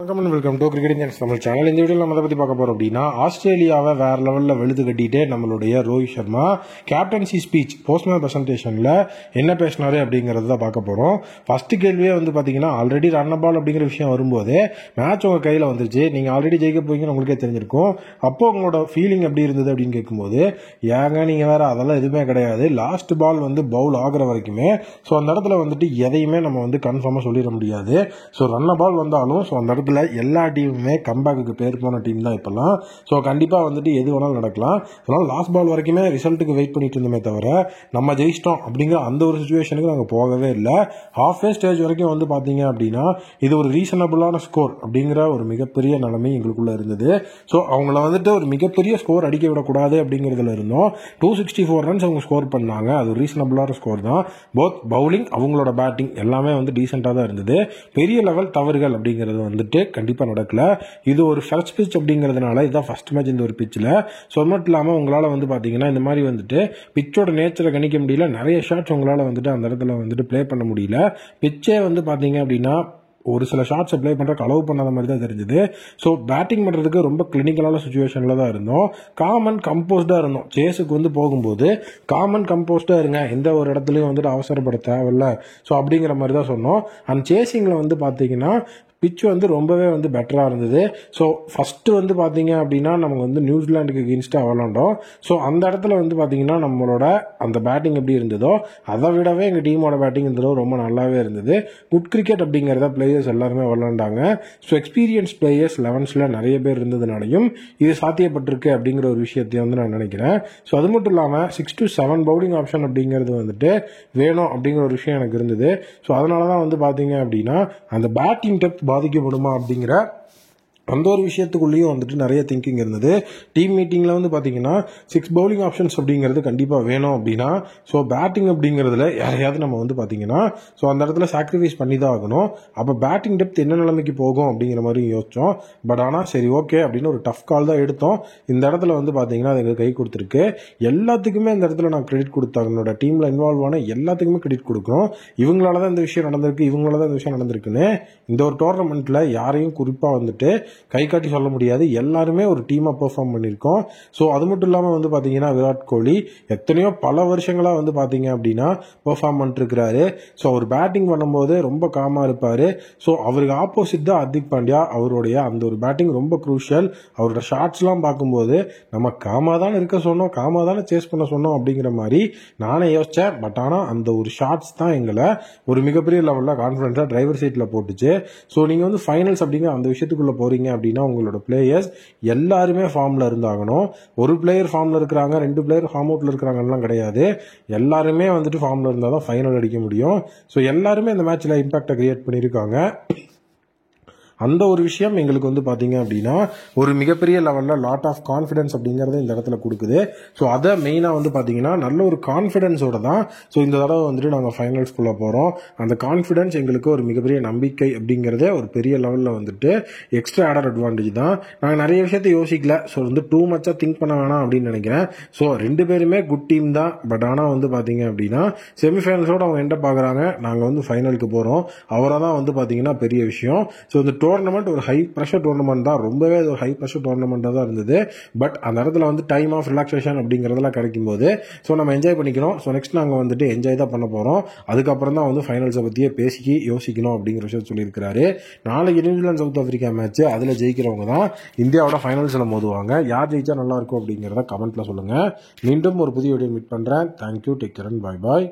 வணக்கம் and welcome to cricket Indians Tamil channel. இந்த வீடியோவில் நம்ம அதை பற்றி பார்க்க போகிறோம் அப்படின்னா, ஆஸ்திரேலியாவை வேறு லெவலில் வெளுத்து கட்டிட்டு நம்மளுடைய Rohit Sharma captaincy speech post match ப்ரெசன்டேஷனில் என்ன பேசினாரு அப்படிங்கிறது தான் பார்க்க போகிறோம். ஃபர்ஸ்ட் கேள்வியே பார்த்தீங்கன்னா, ஆல்ரெடி ரன் பால் அப்படிங்கிற விஷயம் வரும்போது மேட்ச் உங்கள் கையில் வந்துருச்சு, நீங்கள் ஆல்ரெடி ஜெயிக்க போவீங்கன்னு உங்களுக்கே தெரிஞ்சிருக்கும். அப்போ உங்களோட ஃபீலிங் எப்படி இருந்தது அப்படின்னு கேட்கும்போது, ஏங்க நீங்கள் வேறு அதெல்லாம் எதுவுமே கிடையாது, லாஸ்ட் பால் பவுல் ஆகிற வரைக்குமே ஸோ அந்த இடத்துல எதையுமே நம்ம கன்ஃபார்மாக சொல்லிட முடியாது. ஸோ ரன் பால் வந்தாலும் ஸோ அந்த இடத்துல எல்லா டீமுமே கம்பேக்கு பேர் போன டீம் தான் இப்பெல்லாம். ஸோ கண்டிப்பாக எது வேணாலும் நடக்கலாம். அதனால் லாஸ்ட் பால் வரைக்குமே ரிசல்ட்டுக்கு வெயிட் பண்ணிட்டு இருந்தோமே தவிர நம்ம ஜெயிச்சிட்டோம் அப்படிங்கிற அந்த ஒரு சுச்சுவேஷனுக்கு நாங்கள் போகவே இல்லை. ஹாஃப் ஸ்டேஜ் வரைக்கும் பார்த்தீங்க அப்படின்னா இது ஒரு ரீசனபிளான ஸ்கோர் அப்படிங்கிற ஒரு மிகப்பெரிய நிலைமை எங்களுக்குள்ள இருந்தது. ஸோ அவங்கள ஒரு மிகப்பெரிய ஸ்கோர் அடிக்க விடக்கூடாது அப்படிங்கிறதுல இருந்தோம். 264 ரன்ஸ் அவங்க ஸ்கோர் பண்ணாங்க. அது ஒரு ரீசனபிளான ஸ்கோர் தான். போத் பவுலிங் அவங்களோட பேட்டிங் எல்லாமே டீசெண்டாக தான் இருந்தது. பெரிய லெவல் தவறுகள் அப்படிங்கிறது கண்டிப்பாக நடக்கல. இது ஒரு ஃபர்ஸ்ட் பிட்ச் அப்படிங்கிறதுனால இதுதான் ஃபர்ஸ்ட் மேட்ச் இந்த ஒரு பிட்சில். ஸோ அது மட்டும் இல்லாமல் உங்களால் பார்த்தீங்கன்னா இந்த மாதிரி பிச்சோட நேச்சரை கணிக்க முடியல. நிறைய ஷாட்ஸ் உங்களால் அந்த இடத்துல ப்ளே பண்ண முடியல. பிச்சே பார்த்தீங்க அப்படின்னா ஒரு சில ஷாட்ஸை ப்ளே பண்ணுறதுக்கு அலோவ் பண்ணாத மாதிரி தான் தெரிஞ்சுது. ஸோ பேட்டிங் பண்ணுறதுக்கு ரொம்ப கிளினிக்கலான சுச்சுவேஷனில் தான் இருந்தோம். காமன் கம்போஸ்டாக இருந்தோம். சேஸுக்கு போகும்போது காமன் கம்போஸ்டாக இருங்க, எந்த ஒரு இடத்துலையும் அவசரப்பட தேவையில்ல. ஸோ அப்படிங்கிற மாதிரி தான் சொன்னோம். அந்த சேஸிங்கில் பார்த்தீங்கன்னா பிச் ரொம்பவே பெட்டராக இருந்தது. ஸோ ஃபஸ்ட்டு பார்த்தீங்க அப்படின்னா நம்ம நியூசிலாண்டுக்கு எகெயின்ஸ்டாக விளாண்டோம். ஸோ அந்த இடத்துல பார்த்தீங்கன்னா நம்மளோட அந்த பேட்டிங் எப்படி இருந்ததோ அதை விடவே எங்கள் டீமோட பேட்டிங் இந்த தடவை ரொம்ப நல்லாவே இருந்தது. குட் கிரிக்கெட் அப்படிங்கிறத பிளேயர்ஸ் எல்லாருமே விளாண்டாங்க. ஸோ எக்ஸ்பீரியன்ஸ் பிளேயர்ஸ் 11ல் நிறைய பேர் இருந்ததுனாலையும் இது சாத்தியப்பட்டிருக்கு அப்படிங்கிற ஒரு விஷயத்தையும் நான் நினைக்கிறேன். ஸோ அது மட்டும் இல்லாமல் 6 to 7 பவுலிங் ஆப்ஷன் அப்படிங்கிறது வேணும் அப்படிங்கிற ஒரு விஷயம் எனக்கு இருந்தது. ஸோ அதனால தான் பார்த்தீங்க அப்படின்னா அந்த பேட்டிங் டெப்த் பாதிக்கப்படுமா அப்படிங்கிற அந்த ஒரு விஷயத்துக்குள்ளேயும் நிறைய திங்கிங் இருந்தது. டீம் மீட்டிங்கில் பார்த்தீங்கன்னா 6 பவுலிங் ஆப்ஷன்ஸ் அப்படிங்கிறது கண்டிப்பாக வேணும் அப்படின்னா ஸோ பேட்டிங் அப்படிங்கிறதுல யாரையாவது நம்ம பார்த்தீங்கன்னா ஸோ அந்த இடத்துல சாக்ரிஃபைஸ் பண்ணி தான் ஆகணும். அப்போ பேட்டிங் டெப்த் என்ன நிலைமைக்கு போகும் அப்படிங்கிற மாதிரி யோசித்தோம். பட் ஆனால் சரி ஓகே அப்படின்னு ஒரு டஃப் கால் தான் எடுத்தோம். இந்த இடத்துல பார்த்தீங்கன்னா அது எங்களுக்கு கை கொடுத்துருக்கு. எல்லாத்துக்குமே இந்த இடத்துல நான் கிரெடிட் கொடுத்தாங்க. என்னோட டீமில் இன்வால்வ் ஆன எல்லாத்துக்குமே கிரெடிட் கொடுக்குறோம். இவங்களால தான் இந்த விஷயம் நடந்திருக்கு, இவங்களால தான் இந்த விஷயம் நடந்திருக்குன்னு இந்த ஒரு டோர்னமெண்ட்டில் யாரையும் குறிப்பாக கை காட்டி சொல்ல முடியாது. எல்லாருமே ஒரு டீமாக பெர்ஃபார்ம் பண்ணியிருக்கோம். ஸோ அது மட்டும் இல்லாமல் பார்த்தீங்கன்னா விராட் கோலி எத்தனையோ பல வருஷங்களாக பார்த்தீங்க அப்படின்னா பெர்ஃபார்ம் பண்ணிட்டுருக்கிறாரு. ஸோ அவர் பேட்டிங் பண்ணும்போது ரொம்ப காமாக இருப்பார். ஸோ அவருக்கு ஆப்போசிட் தான் ஹர்திக் பாண்டியா. அவருடைய அந்த ஒரு பேட்டிங் ரொம்ப க்ரூஷியல். அவரோட ஷாட்ஸ்லாம் பார்க்கும்போது நம்ம காமாக தானே இருக்க சொன்னோம், காமாக தானே சேஸ் பண்ண சொன்னோம் அப்படிங்கிற மாதிரி நானே யோசித்தேன். பட் ஆனால் அந்த ஒரு ஷாட்ஸ் தான் எங்களை ஒரு மிகப்பெரிய லெவலில் கான்ஃபிடென்ஸாக டிரைவர் சீட்டில் போட்டுச்சு. ஸோ நீங்கள் ஃபைனல்ஸ் அப்படிங்கிற அந்த விஷயத்துக்குள்ளே போகிறீங்க அப்படின்னா உங்களோட பிளேயர்ஸ் எல்லாருமே ஃபார்ம்ல இருந்தாகணும். ஒரு பிளேயர் ஃபார்ம்ல இருக்கிறாங்க, 2 பிளேயர் ஃபார்ம் அவுட்ல இருக்கிறாங்கலாம் கிடையாது. எல்லாருமே ஃபார்ம்ல இருந்தால் தான் ஃபைனல் அடிக்க முடியும். ஸோ எல்லாருமே இந்த மேட்ச்ல இம்பாக்டை கிரியேட் பண்ணியிருக்காங்க. அந்த ஒரு விஷயம் எங்களுக்கு பார்த்தீங்க அப்படின்னா ஒரு மிகப்பெரிய லெவலில் லாட் ஆஃப் கான்ஃபிடன்ஸ் அப்படிங்கிறத இந்த இடத்துல கொடுக்குது. ஸோ அதை மெயினாக பார்த்தீங்கன்னா நல்ல ஒரு கான்ஃபிடென்ஸோட தான் ஸோ இந்த தடவை நாங்கள் ஃபைனல்ஸ்குள்ளே போகிறோம். அந்த கான்ஃபிடன்ஸ் எங்களுக்கு ஒரு மிகப்பெரிய நம்பிக்கை அப்படிங்கிறதே ஒரு பெரிய லெவலில் எக்ஸ்ட்ரா ஆடட் அட்வான்டேஜ் தான். நாங்கள் நிறைய விஷயத்தை யோசிக்கல. ஸோ டூ மச்சாக திங்க் பண்ண வேணாம் அப்படின்னு நினைக்கிறேன். ஸோ 2 பேருமே குட் டீம் தான். பட் ஆனால் பார்த்தீங்க அப்படின்னா செமிஃபைனல்ஸோட அவங்க என்ன பார்க்குறாங்க, நாங்கள் ஃபைனலுக்கு போகிறோம். அவரை தான் பார்த்தீங்கன்னா பெரிய விஷயம். ஸோ இந்த டோர்னமெண்ட் ஒரு ஹை ப்ரெஷர் டோர்னமெண்ட் தான். ரொம்பவே ஒரு ஹை ப்ரெஷர் டோர்னமெண்ட்டாக தான் இருந்தது. பட் அந்த இடத்துல டைம் ஆஃப் ரிலாக்ஸேஷன் அப்படிங்கிறதெல்லாம் கிடைக்கும் போது ஸோ நம்ம என்ஜாய் பண்ணிக்கிறோம். ஸோ நெக்ஸ்ட் நாங்கள் என்ஜாய் தான் பண்ண போகிறோம். அதுக்கப்புறம் தான் ஃபைனல்ஸை பற்றியே பேசி யோசிக்கணும் அப்படிங்கிற விஷயம் சொல்லியிருக்கிறாரு. நாளைக்கு நியூசிலாந்து சவுத் ஆஃப்ரிக்கா மேட்ச், அதில் ஜெயிக்கிறவங்க தான் இந்தியாவோட ஃபைனல்ஸில் மோதுவாங்க. யார் ஜெயிச்சா நல்லா இருக்கும் அப்படிங்கிறத கமெண்ட்டில் சொல்லுங்கள். மீண்டும் ஒரு புதிய வீடியோ மீட் பண்ணுறேன். Thank you, take care and bye bye.